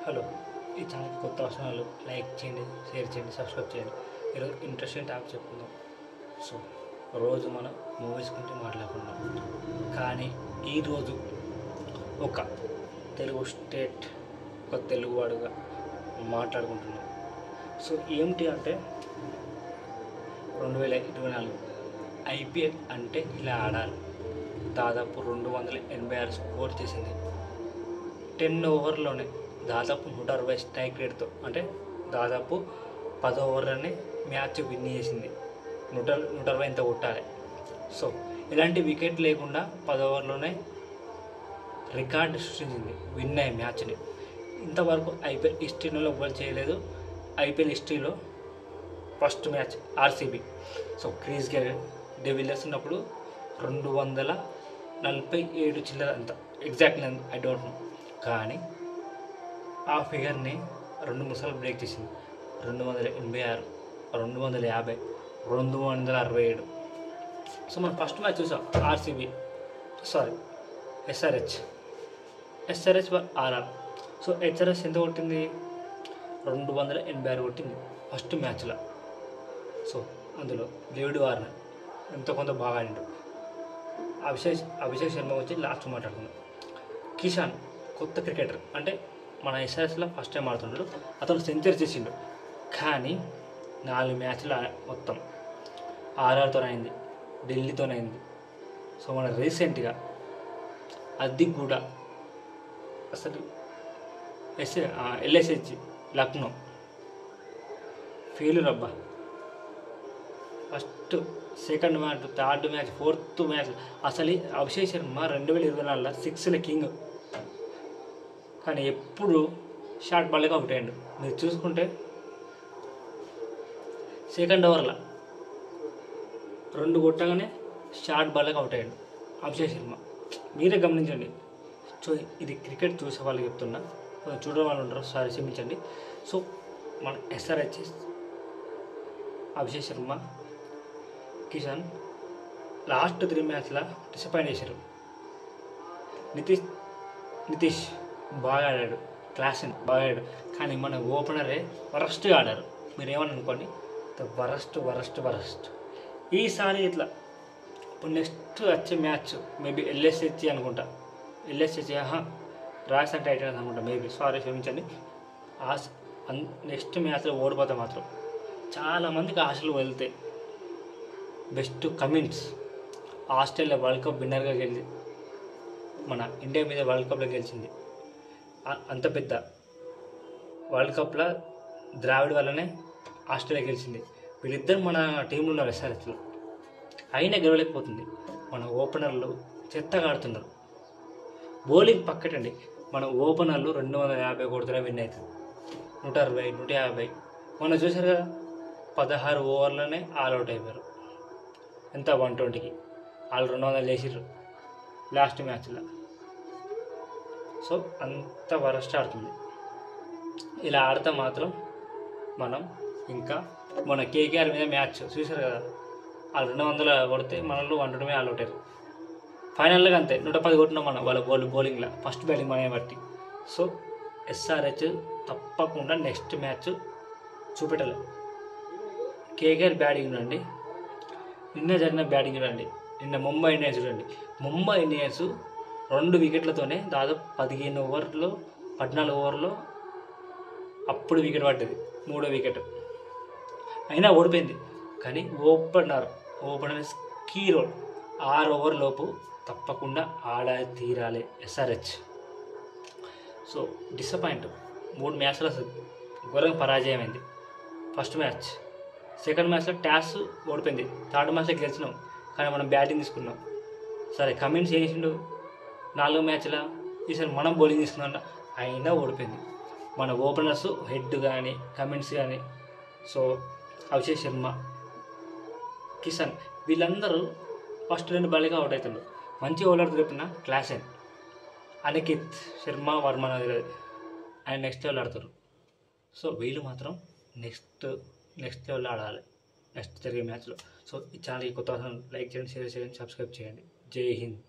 Hello, ఈ ఛానల్కి కొత్త అవసరాలు లైక్ చేయండి, షేర్ చేయండి, సబ్స్క్రైబ్ చేయండి. ఈరోజు ఇంట్రెస్టింగ్ టాపిక్ చెప్పుకుందాం. సో రోజు మనం మూవీస్ గురించి మాట్లాడుకుందాం. కానీ ఈరోజు ఒక తెలుగు స్టేట్, ఒక తెలుగువాడుగా మాట్లాడుకుంటున్నాం. సో ఏమిటి అంటే 2024 ఐపీఎల్ అంటే ఇలా ఆడాలి. దాదాపు 286 స్కోర్ చేసింది. 10 ఓవర్లోనే దాదాపు 160 స్ట్రైక్ రేట్తో, అంటే దాదాపు 10 ఓవర్లోనే మ్యాచ్ విన్ చేసింది. 160 ఇంత కొట్టాలి. సో ఎలాంటి వికెట్ లేకుండా 10 ఓవర్లోనే రికార్డు సృష్టించింది, విన్ అయ్యే మ్యాచ్ని. ఇంతవరకు ఐపీఎల్ హిస్టరీలో ఎవ్వరు చేయలేదు. ఐపీఎల్ హిస్టరీలో first match RCB. So crease de Villiers ఉన్నప్పుడు 247 చిల్లర అంత ఎగ్జాక్ట్ ఐ డోంట్ నో. కానీ ఆ ఫిగర్ని 2 ముసార్లు బ్రేక్ చేసింది. 286, 250, 267. సో మనం ఫస్ట్ మ్యాచ్ చూసాం RCB, SRH RR. So HRS ఎంత కొట్టింది? 286 కొట్టింది ఫస్ట్ మ్యాచ్లో. సో అందులో డేవిడ్ వార్నర్ ఎంతో కొంత బాగా ఆడిండు. అభిషేక్ శర్మ వచ్చి లాస్ట్ మాట్లాడుకున్నాం. కిషాన్ కొత్త క్రికెటర్, అంటే మన ఎస్ఆర్ఎస్లో ఫస్ట్ టైం ఆడుతున్నాడు. అతను సెంచరీ చేసిండు. కానీ 4 మ్యాచ్లు మొత్తం ఆర్ఆర్తోనైంది, ఢిల్లీతోనైంది. సో మన రీసెంట్గా అది కూడా అసలు ఎల్ఎస్హెచ్ లక్నో ఫెయిల్యూర్ అబ్బా. First, second match, third match, fourth match అసలు అభిషేక్ శర్మ 2024 6ల కింగ్. కానీ ఎప్పుడు షార్ట్ బాల్గా అవుట్ అయ్యాడు. మీరు చూసుకుంటే సెకండ్ ఓవర్లో 2 కొట్టగానే షార్ట్ బాల్గా అవుట్ అయ్యాడు అభిషేక్ శర్మ. మీరే గమనించండి. సో ఇది క్రికెట్ చూసే వాళ్ళకి చెప్తున్నా, చూడడం వాళ్ళు ఉంటారు, సారీ క్షమించండి. సో మన ఎస్ఆర్హెచ్ అభిషేక్ శర్మ, కిషాన్ లాస్ట్ 3 మ్యాచ్ల డిసప్పాయింట్ చేశారు. నితీష్ బాగా ఆడాడు, క్లాసెన్ బాగా ఆడాడు. కానీ మన ఓపెనరే వరస్ట్గా ఆడారు. మీరు ఏమని అనుకోండి, వరస్ట్. ఈసారి ఇట్లా ఇప్పుడు నెక్స్ట్ వచ్చే మ్యాచ్ మేబీ ఎల్ఎస్హెచ్ అనుకుంటా, రాజస్థాన్ టైటన్స్ అనుకుంటా మేబీ, సారీ క్షమించండి. నెక్స్ట్ మ్యాచ్లో ఓడిపోతే మాత్రం చాలామందికి ఆశలు వెళ్తాయి. Best Cummins Australia world cup విన్నర్గా గెలిచి మన ఇండియా మీద వరల్డ్ కప్లో గెలిచింది. అంత పెద్ద వరల్డ్ కప్లో ద్రావిడ్ వల్లనే ఆస్ట్రేలియా గెలిచింది. వీళ్ళిద్దరు మన టీంలో ఉన్నారు ఎస్ఆర్హెచ్లో, అయినా గెలవలేకపోతుంది. మన ఓపెనర్లు చెత్తగా ఆడుతున్నారు. బౌలింగ్ పక్కటండి, మన ఓపెనర్లు 250 కొడుతున్నా విన్ అవుతుంది. 160, 150. మొన్న చూసారు కదా, 16 ఓవర్లోనే ఆల్అవుట్ అయిపోయారు. ఎంత 120కి వాళ్ళు 200 వేసిర్రు లాస్ట్ మ్యాచ్లో. సో అంత వరస్ట్ ఆడుతుంది. ఇలా ఆడితే మాత్రం మనం ఇంకా మన కేకేఆర్ మీద మ్యాచ్ చూసారు కదా, వాళ్ళు 200 కొడితే మనల్ని 120 ఆల్అవుట్ అయ్యారు. ఫైనల్గా అంతే 110 కొట్టినాం మనం వాళ్ళ బౌలింగ్లో, ఫస్ట్ బ్యాటింగ్ మనే బట్టి. సో ఎస్ఆర్హెచ్ తప్పకుండా నెక్స్ట్ మ్యాచ్ చూపెట్టాలి. కేకేఆర్ బ్యాటింగ్ చూడండి, నిన్న జరిగిన బ్యాటింగ్ చూడండి. నిన్న ముంబై ఇండియన్స్ చూడండి, ముంబై ఇండియన్స్ 2 వికెట్లతోనే దాదాపు 15 ఓవర్లో 14 ఓవర్లో అప్పుడు వికెట్ పడ్డది, 3వ వికెట్ అయినా ఓడిపోయింది. కానీ ఓపెనర్ కీ రోల్, 6 ఓవర్ లోపు తప్పకుండా ఆడాలి తీరాలి ఎస్ఆర్హెచ్. సో డిసప్పాయింట్, 3 మ్యాచ్లో ఘోరంగా పరాజయమైంది. ఫస్ట్ మ్యాచ్, సెకండ్ మ్యాచ్లో టాస్ ఓడిపోయింది, థర్డ్ మ్యాచ్లో గెలిచినాం. కానీ మనం బ్యాటింగ్ తీసుకున్నాం. సరే కమిన్స్ చేసిండు 4 మ్యాచ్లో, ఈసారి మనం బౌలింగ్ తీసుకున్నాం, అయినా ఓడిపోయింది. మన ఓపెనర్స్ హెడ్ కానీ కమిన్స్ కానీ, సో అభిషేక్ శర్మ, కిషన్ వీళ్ళందరూ ఫస్ట్ 2 బాల్గా అవుట్ అవుతున్నారు. మంచి ఓవర్ చెప్పిన క్లాసెన్, అనికేత్ శర్మ, వర్మ ఆయన నెక్స్ట్ లెవెల్ ఆడతారు. సో వీళ్ళు మాత్రం నెక్స్ట్ లెవెల్ ఆడాలి నెక్స్ట్ జరిగే మ్యాచ్లో. సో ఈ ఛానల్కి కొత్త లైక్ చేయండి, షేర్ చేయండి, సబ్స్క్రైబ్ చేయండి. జై హింద్.